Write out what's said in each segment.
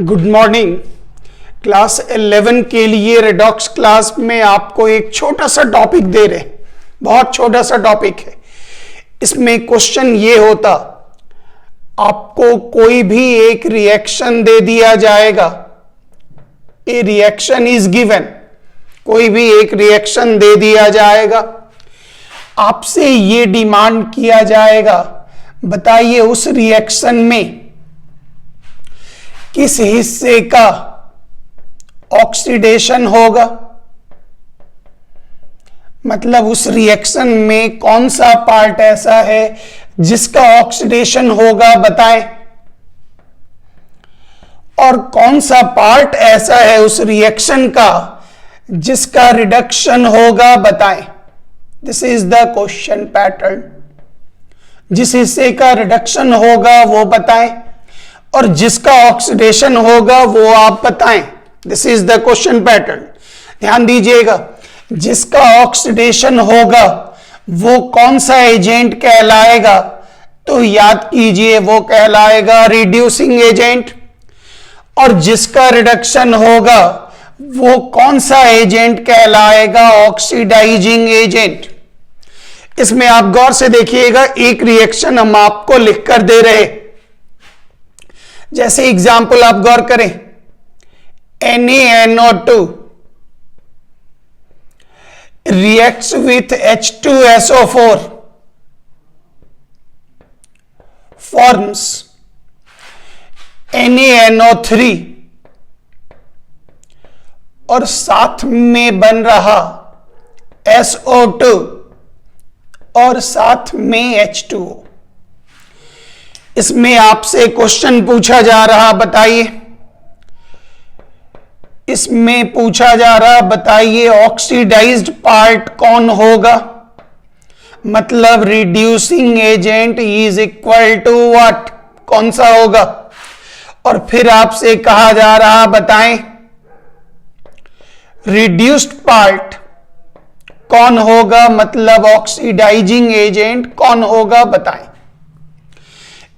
Good morning. Class 11 के लिए redox class में आपको एक छोटा सा टॉपिक दे रहे, बहुत छोटा सा टॉपिक है। इसमें क्वेश्चन ये होता, आपको कोई भी एक रिएक्शन दे दिया जाएगा, ए रिएक्शन इज गिवन, कोई भी एक रिएक्शन दे दिया जाएगा, आपसे ये डिमांड किया जाएगा, बताइए उस रिएक्शन में किस हिस्से का ऑक्सीडेशन होगा। मतलब उस रिएक्शन में कौन सा पार्ट ऐसा है जिसका ऑक्सीडेशन होगा, बताएं। और कौन सा पार्ट ऐसा है उस रिएक्शन का जिसका रिडक्शन होगा, बताएं। This is the question pattern. जिस हिस्से का रिडक्शन होगा वो बताएं और जिसका ऑक्सीडेशन होगा वो आप बताएं। This is the question pattern. ध्यान दीजिएगा, जिसका ऑक्सीडेशन होगा वो कौन सा एजेंट कहलाएगा, तो याद कीजिए वो कहलाएगा रिड्यूसिंग एजेंट। और जिसका रिडक्शन होगा वो कौन सा एजेंट कहलाएगा, ऑक्सीडाइजिंग एजेंट। इसमें आप गौर से देखिएगा, एक रिएक्शन हम आपको लिखकर दे रहे, जैसे एग्जाम्पल आप गौर करें, NaNO2 reacts with H2SO4 forms NaNO3 और साथ में बन रहा SO2 और साथ में H2O। इसमें आपसे क्वेश्चन पूछा जा रहा, बताइए। इसमें पूछा जा रहा, बताइए ऑक्सीडाइज्ड पार्ट कौन होगा। मतलब reducing agent is equal to what, कौन सा होगा। और फिर आपसे कहा जा रहा, बताएं रिड्यूस्ड पार्ट कौन होगा, मतलब ऑक्सीडाइजिंग एजेंट कौन होगा, बताएं।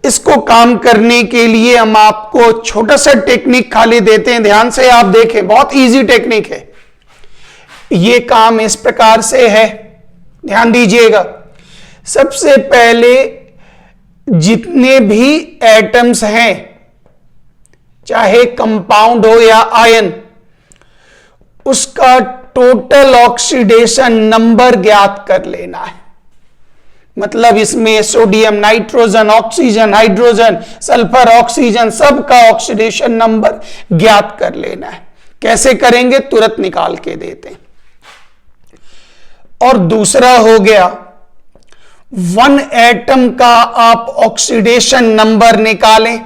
इसको काम करने के लिए हम आपको छोटा सा टेक्निक खाली देते हैं, ध्यान से आप देखें, बहुत इजी टेक्निक है। ये काम इस प्रकार से है, ध्यान दीजिएगा। सबसे पहले जितने भी एटम्स हैं, चाहे कंपाउंड हो या आयन, उसका टोटल ऑक्सीडेशन नंबर ज्ञात कर लेना है। मतलब इसमें sodium, nitrogen, oxygen, hydrogen, sulphur, oxygen, सबका ऑक्सीडेशन नंबर ज्ञात कर लेना है। कैसे करेंगे, तुरंत निकाल के देते हैं। और दूसरा हो गया, वन एटम का आप ऑक्सीडेशन नंबर निकालें,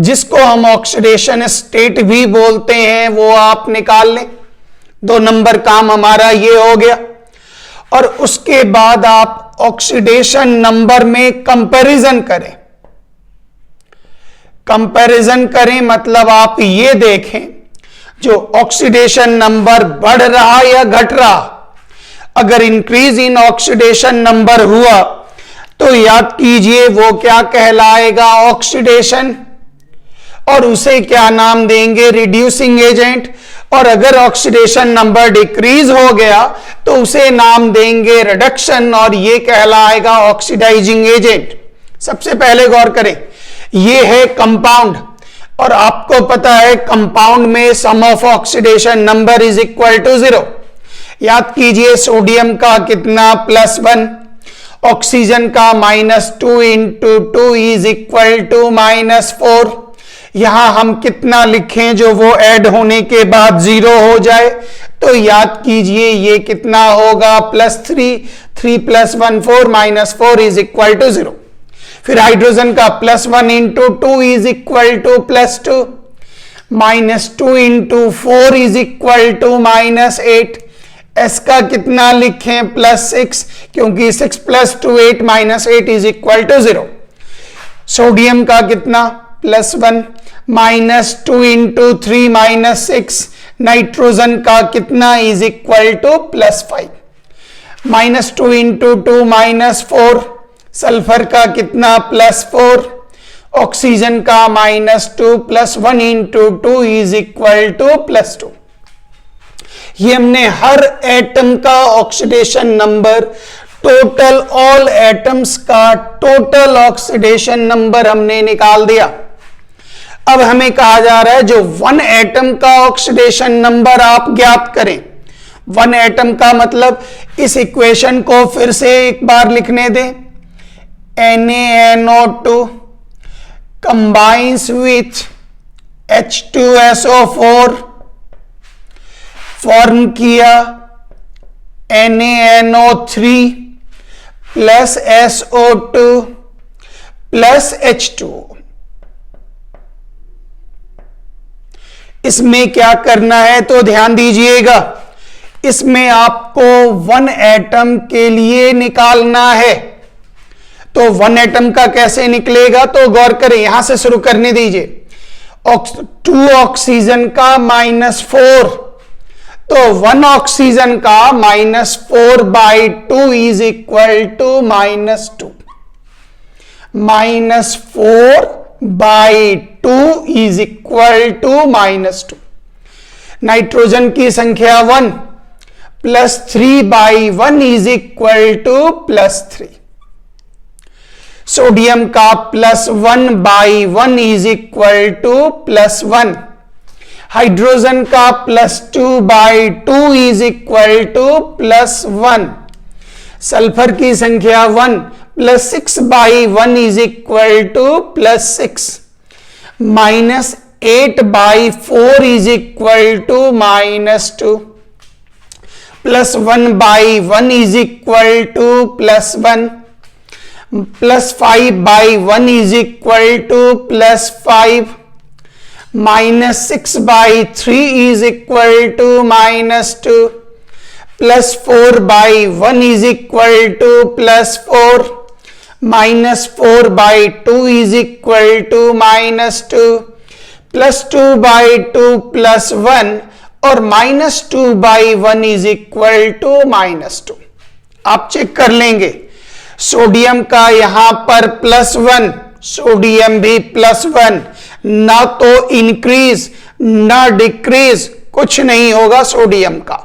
जिसको हम ऑक्सीडेशन स्टेट भी बोलते हैं, वो आप निकाल लें। 2 नंबर काम हमारा ये हो गया। और उसके बाद आप ऑक्सीडेशन नंबर में कंपैरिजन करें। कंपैरिजन करें मतलब आप ये देखें जो ऑक्सीडेशन नंबर बढ़ रहा या घट रहा। अगर इंक्रीज इन ऑक्सीडेशन नंबर हुआ तो याद कीजिए वो क्या कहलाएगा, ऑक्सीडेशन, और उसे क्या नाम देंगे, रिड्यूसिंग एजेंट। और अगर ऑक्सीडेशन नंबर डिक्रीज हो गया तो उसे नाम देंगे रिडक्शन, और ये कहलाएगा ऑक्सीडाइजिंग एजेंट। सबसे पहले गौर करें, ये है कंपाउंड, और आपको पता है कंपाउंड में sum of oxidation number is equal to 0। याद कीजिए, सोडियम का कितना, +1, ऑक्सीजन का -2 इंटू 2 इज इक्वल टू -4। यहां हम कितना लिखें जो वो ऐड होने के बाद 0 हो जाए, तो याद कीजिए ये कितना होगा, +3, 3 + 1 4, -4 इज इक्वल टू 0। फिर हाइड्रोजन का +1 into 2 is equal to +2, -2 into 4 is equal to -8। S का कितना लिखें, +6, क्योंकि 6 + 2 8, -8 इज इक्वल टू 0। सोडियम का कितना, +1, -2 इंटू 3 -6, नाइट्रोजन का कितना is equal to +5, -2 into 2 -4, sulphur का कितना, +4, ऑक्सीजन का -2 + 1 × 2 इज इक्वल टू +2। ये हमने हर एटम का oxidation number, total all atoms का टोटल ऑक्सीडेशन नंबर हमने निकाल दिया। अब हमें कहा जा रहा है जो 1 एटम का ऑक्सीडेशन नंबर आप ज्ञात करें। 1 एटम का मतलब इस इक्वेशन को फिर से एक बार लिखने दें। NaNO2 combines with H2SO4 form किया NaNO3 + SO2 + H2O। इसमें क्या करना है तो ध्यान दीजिएगा, इसमें आपको 1 एटम के लिए निकालना है। तो 1 एटम का कैसे निकलेगा तो गौर करें, यहां से शुरू करने दीजिए। 2 ऑक्सीजन का -4, तो 1 ऑक्सीजन का -4/2 is equal to -2। -4/2 is equal to -2। Nitrogen की संख्या 1 + 3/1 इज इक्वल टू +3। सोडियम का +1/1 इज इक्वल टू +1। हाइड्रोजन का +2/2 इज इक्वल टू +1। सल्फर की संख्या 1 + 6/1 is equal to +6। -8/4 is equal to -2। +1/1 is equal to +1। +5/1 is equal to +5। -6/3 is equal to -2, +4/1 is equal to +4, -4/2 is equal to -2, +2/2 +1 और -2/1 is equal to -2। आप check कर लेंगे, sodium का यहां पर +1, सोडियम भी +1, ना तो इंक्रीज ना डिक्रीज, कुछ नहीं होगा सोडियम का।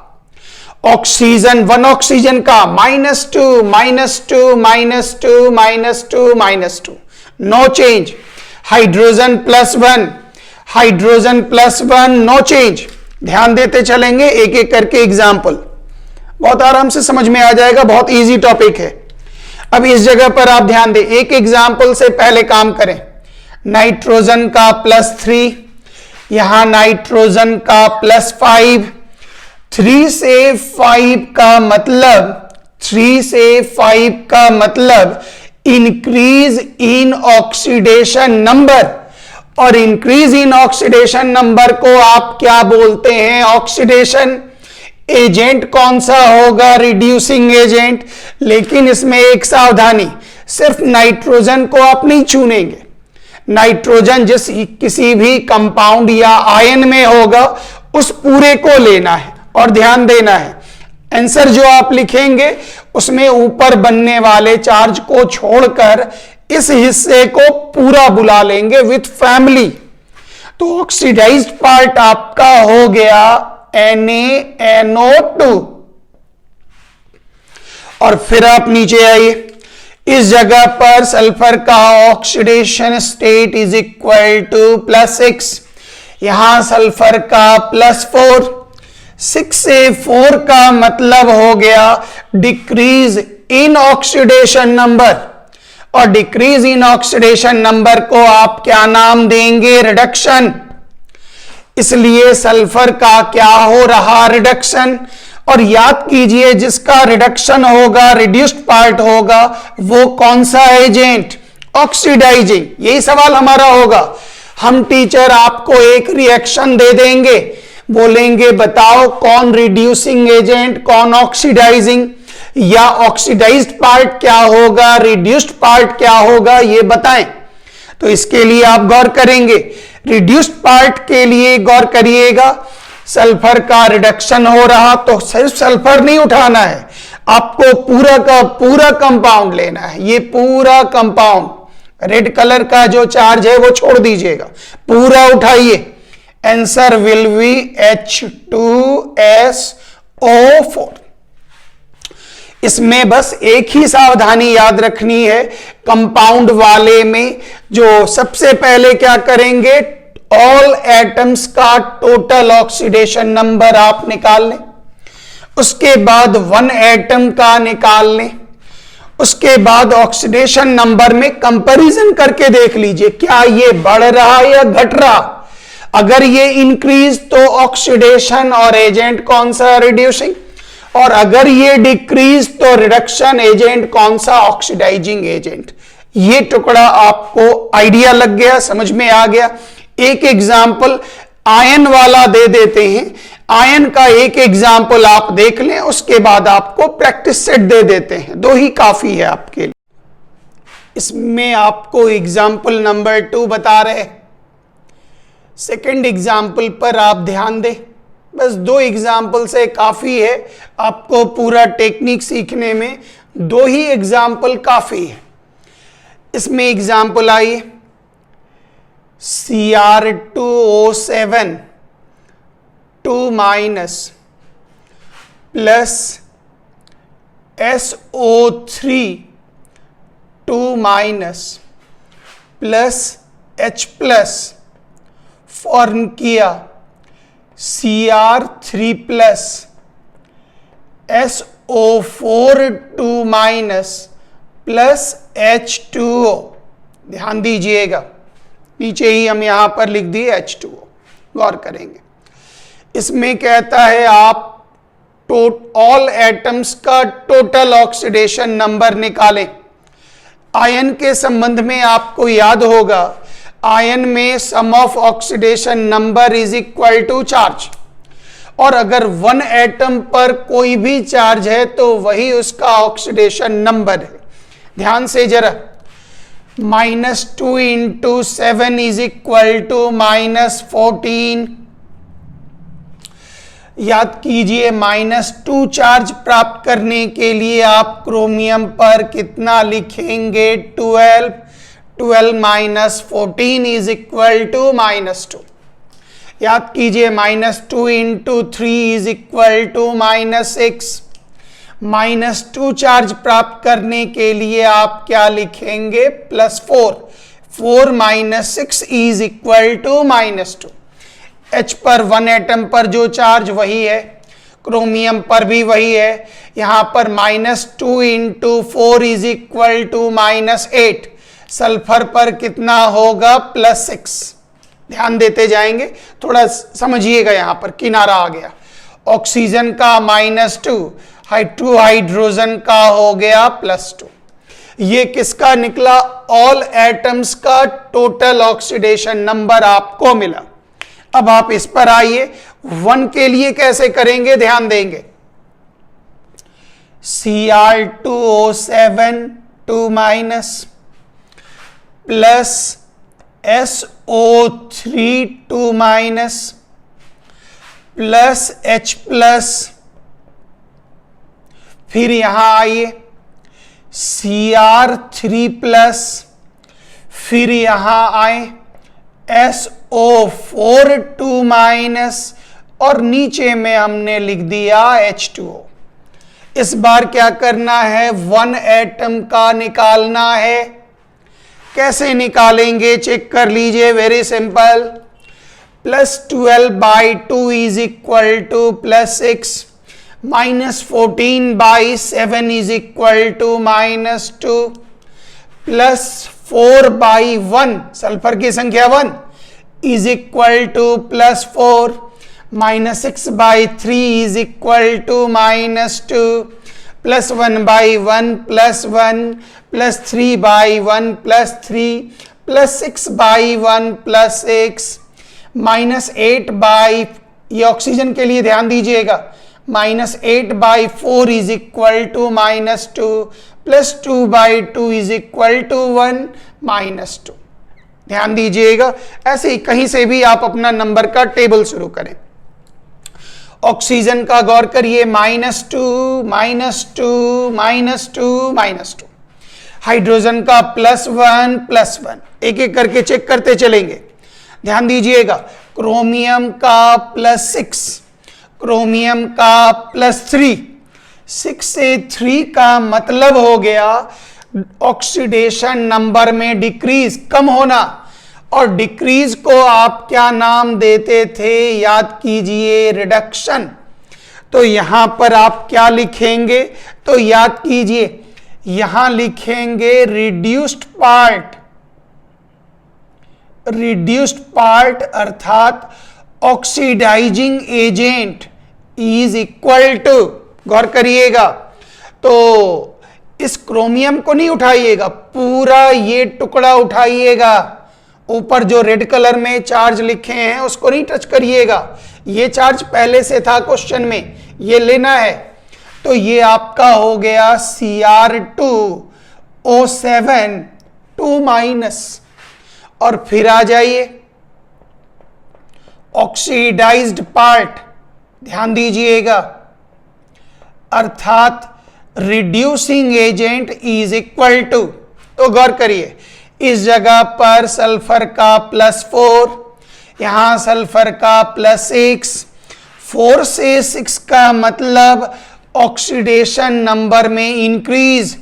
ऑक्सीजन 1 ऑक्सीजन का -2 -2 -2 -2 -2, no change. Hydrogen +1, hydrogen +1, no change. ध्यान देते चलेंगे एक एक करके एग्जाम्पल, बहुत आराम से समझ में आ जाएगा, बहुत इजी टॉपिक है। अब इस जगह पर आप ध्यान दें, एक एग्जाम्पल से पहले काम करें। नाइट्रोजन का +3, यहां नाइट्रोजन का +5। 3 से 5 का मतलब 3 से 5 का मतलब इंक्रीज इन ऑक्सीडेशन नंबर, और इंक्रीज इन ऑक्सीडेशन नंबर को आप क्या बोलते हैं? ऑक्सीडेशन एजेंट कौन सा होगा? Reducing agent. लेकिन इसमें एक सावधानी, सिर्फ नाइट्रोजन को आप नहीं चुनेंगे। नाइट्रोजन जिस किसी भी कंपाउंड या आयन में होगा उस पूरे को लेना है और ध्यान देना है। आंसर जो आप लिखेंगे उसमें ऊपर बनने वाले चार्ज को छोड़कर इस हिस्से को पूरा बुला लेंगे विथ फैमिली। तो ऑक्सीडाइज्ड पार्ट आपका हो गया NaNO2। और फिर आप नीचे आइए, इस जगह पर सल्फर का oxidation state is equal to +6, यहां सल्फर का +4। 6 से 4 का मतलब हो गया डिक्रीज इन ऑक्सीडेशन नंबर, और डिक्रीज इन ऑक्सीडेशन नंबर को आप क्या नाम देंगे? रिडक्शन। इसलिए सल्फर का क्या हो रहा? रिडक्शन। और याद कीजिए जिसका रिडक्शन होगा, रिड्यूस्ड पार्ट होगा, वो कौन सा एजेंट? ऑक्सीडाइजिंग। यही सवाल हमारा होगा। हम टीचर आपको एक रिएक्शन दे देंगे, बोलेंगे बताओ कौन रिड्यूसिंग एजेंट, कौन ऑक्सीडाइजिंग, या ऑक्सीडाइज्ड पार्ट क्या होगा, रिड्यूस्ड पार्ट क्या होगा, ये बताएं। तो इसके लिए आप गौर करेंगे, रिड्यूस्ड पार्ट के लिए गौर करिएगा। सल्फर का रिडक्शन हो रहा तो सिर्फ सल्फर नहीं उठाना है, आपको पूरा का पूरा कंपाउंड लेना है। ये पूरा कंपाउंड रेड कलर का जो चार्ज है वो छोड़ दीजिएगा, पूरा उठाइए। Answer will be H2SO4। इसमें बस एक ही सावधानी याद रखनी है, कंपाउंड वाले में जो सबसे पहले क्या करेंगे, ऑल एटम्स का टोटल ऑक्सीडेशन नंबर आप निकाल लें, उसके बाद वन एटम का निकाल लें, उसके बाद ऑक्सीडेशन नंबर में कंपैरिजन करके देख लीजिए क्या ये बढ़ रहा या घट रहा। अगर ये इंक्रीज तो ऑक्सीडेशन और एजेंट कौन सा, रिड्यूसिंग, और अगर ये डिक्रीज तो रिडक्शन एजेंट कौन सा, ऑक्सीडाइजिंग एजेंट। ये टुकड़ा आपको आइडिया लग गया, समझ में आ गया। एक एग्जाम्पल आयन वाला दे देते हैं, आयन का एक एग्जाम्पल आप देख लें, उसके बाद आपको प्रैक्टिस सेट दे देते हैं, 2 ही काफी है आपके लिए। इसमें आपको एग्जाम्पल नंबर 2 बता रहे, सेकंड एग्जाम्पल पर आप ध्यान दें, बस 2 एग्जाम्पल से काफी है, आपको पूरा टेक्निक सीखने में 2 ही एग्जाम्पल काफी है। इसमें एग्जाम्पल आइए, Cr2O7 2- plus SO3 2- plus H+ form किया Cr3 plus SO4 2- plus H2O। ध्यान दीजिएगा, नीचे ही हम यहां पर लिख दिए H2O, गौर करेंगे। इसमें कहता है आप ऑल एटम्स का टोटल ऑक्सीडेशन नंबर निकालें। आयन के संबंध में आपको याद होगा, आयन में sum of oxidation number is equal to charge, और अगर वन एटम पर कोई भी चार्ज है तो वही उसका ऑक्सीडेशन नंबर है। ध्यान से जरा, -2 × 7 इज इक्वल टू -14। याद कीजिए, -2 चार्ज प्राप्त करने के लिए आप क्रोमियम पर कितना लिखेंगे, 12। 12 - 14 इज इक्वल टू -2। याद कीजिए, -2 × 3 इज इक्वल टू -6। -2 चार्ज प्राप्त करने के लिए आप क्या लिखेंगे, +4। 4 - 6 इज इक्वल टू -2। H पर वन एटम पर जो चार्ज वही है, क्रोमियम पर भी वही है। यहां पर -2 × 4 इज इक्वल टू -8। सल्फर पर कितना होगा, +6। ध्यान देते जाएंगे, थोड़ा समझिएगा, यहां पर किनारा आ गया। ऑक्सीजन का -2, हाइड्रोजन का हो गया +2। ये किसका निकला, ऑल एटम्स का टोटल ऑक्सीडेशन नंबर आपको मिला। अब आप इस पर आइए, 1 के लिए कैसे करेंगे, ध्यान देंगे। Cr2O7 2- plus SO3 2- plus H+, फिर यहां आइए Cr3+, फिर यहां आए SO4 2- और नीचे में हमने लिख दिया H2O। इस बार क्या करना है, वन एटम का निकालना है। कैसे निकालेंगे, चेक कर लीजिए, very simple. +12/2 is equal to +6, -14/7 is equal to -2, +4/1, sulphur की संख्या 1 is equal to +4, -6/3 is equal to -2, +1/1 +1, +3/1 +3, +6/1 +6, -8/, ये ऑक्सीजन के लिए ध्यान दीजिएगा, -8/4 is equal to -2, +2/2 is equal to 1 -2। ध्यान दीजिएगा, ऐसे ही कहीं से भी आप अपना नंबर का टेबल शुरू करें। ऑक्सीजन का गौर करिए, -2 -2 -2 -2। हाइड्रोजन का +1 एक एक करके चेक करते चलेंगे। ध्यान दीजिएगा, क्रोमियम का +6, क्रोमियम का +3, 6 से 3 का मतलब हो गया ऑक्सीडेशन नंबर में डिक्रीज, कम होना। और डिक्रीज को आप क्या नाम देते थे, याद कीजिए, रिडक्शन। तो यहां पर आप क्या लिखेंगे, तो याद कीजिए, यहां लिखेंगे रिड्यूस्ड पार्ट, रिड्यूस्ड पार्ट अर्थात oxidising agent is equal to, गौर करिएगा, तो इस क्रोमियम को नहीं उठाइएगा, पूरा ये टुकड़ा उठाइएगा, ऊपर जो रेड कलर में चार्ज लिखे हैं उसको नहीं टच करिएगा, ये चार्ज पहले से था क्वेश्चन में, ये लेना है। तो ये आपका हो गया Cr2O7 2-, और फिर आ जाइए ऑक्सीडाइज्ड पार्ट, ध्यान दीजिएगा, अर्थात reducing agent is equal to, तो गौर करिए, इस जगह पर सल्फर का +4, यहां सल्फर का +6, 4 से 6 का मतलब ऑक्सीडेशन नंबर में इंक्रीज,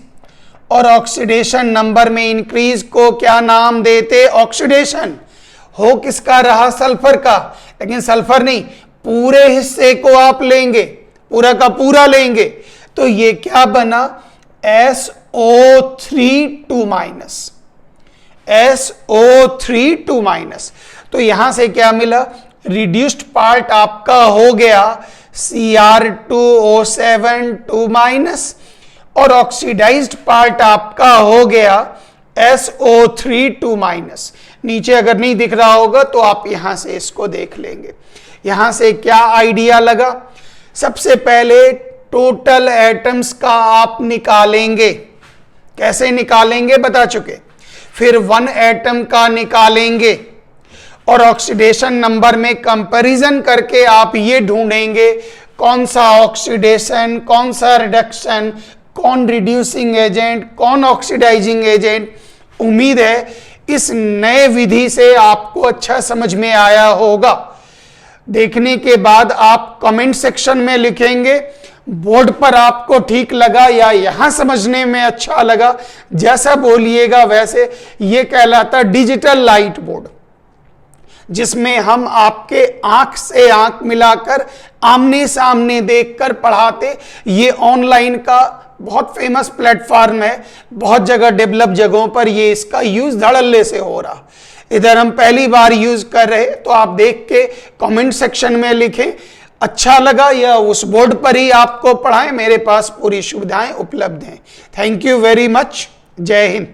और ऑक्सीडेशन नंबर में इंक्रीज को क्या नाम देते, ऑक्सीडेशन। हो किसका रहा, सल्फर का, लेकिन सल्फर नहीं, पूरे हिस्से को आप लेंगे, पूरा का पूरा लेंगे, तो ये क्या बना, SO3 2-, SO3 2-। तो यहां से क्या मिला, रिड्यूस्ड पार्ट आपका हो गया Cr2O7 2-, और ऑक्सीडाइज्ड पार्ट आपका हो गया SO3 2-। नीचे अगर नहीं दिख रहा होगा तो आप यहां से इसको देख लेंगे। यहां से क्या आइडिया लगा, सबसे पहले टोटल एटम्स का आप निकालेंगे, कैसे निकालेंगे बता चुके, फिर 1 एटम का निकालेंगे, और ऑक्सीडेशन नंबर में कंपैरिजन करके आप ये ढूंढेंगे कौन सा ऑक्सीडेशन, कौन सा रिडक्शन, कौन रिड्यूसिंग एजेंट, कौन ऑक्सीडाइजिंग एजेंट। उम्मीद है इस नए विधि से आपको अच्छा समझ में आया होगा। देखने के बाद आप कमेंट सेक्शन में लिखेंगे बोर्ड पर आपको ठीक लगा या यहां समझने में अच्छा लगा, जैसा बोलिएगा वैसे। ये कहलाता डिजिटल लाइट बोर्ड, जिसमें हम आपके आंख से आंख मिलाकर आमने सामने देखकर पढ़ाते। ये ऑनलाइन का बहुत फेमस प्लेटफॉर्म है, बहुत जगह डेवलप जगहों पर ये इसका यूज धड़ल्ले से हो रहा। इधर हम पहली बार यूज कर रहे, तो आप देख के कमेंट सेक्शन में लिखें अच्छा लगा, या उस बोर्ड पर ही आपको पढ़ाएं। मेरे पास पूरी सुविधाएं उपलब्ध हैं। Thank you very much. जय हिंद।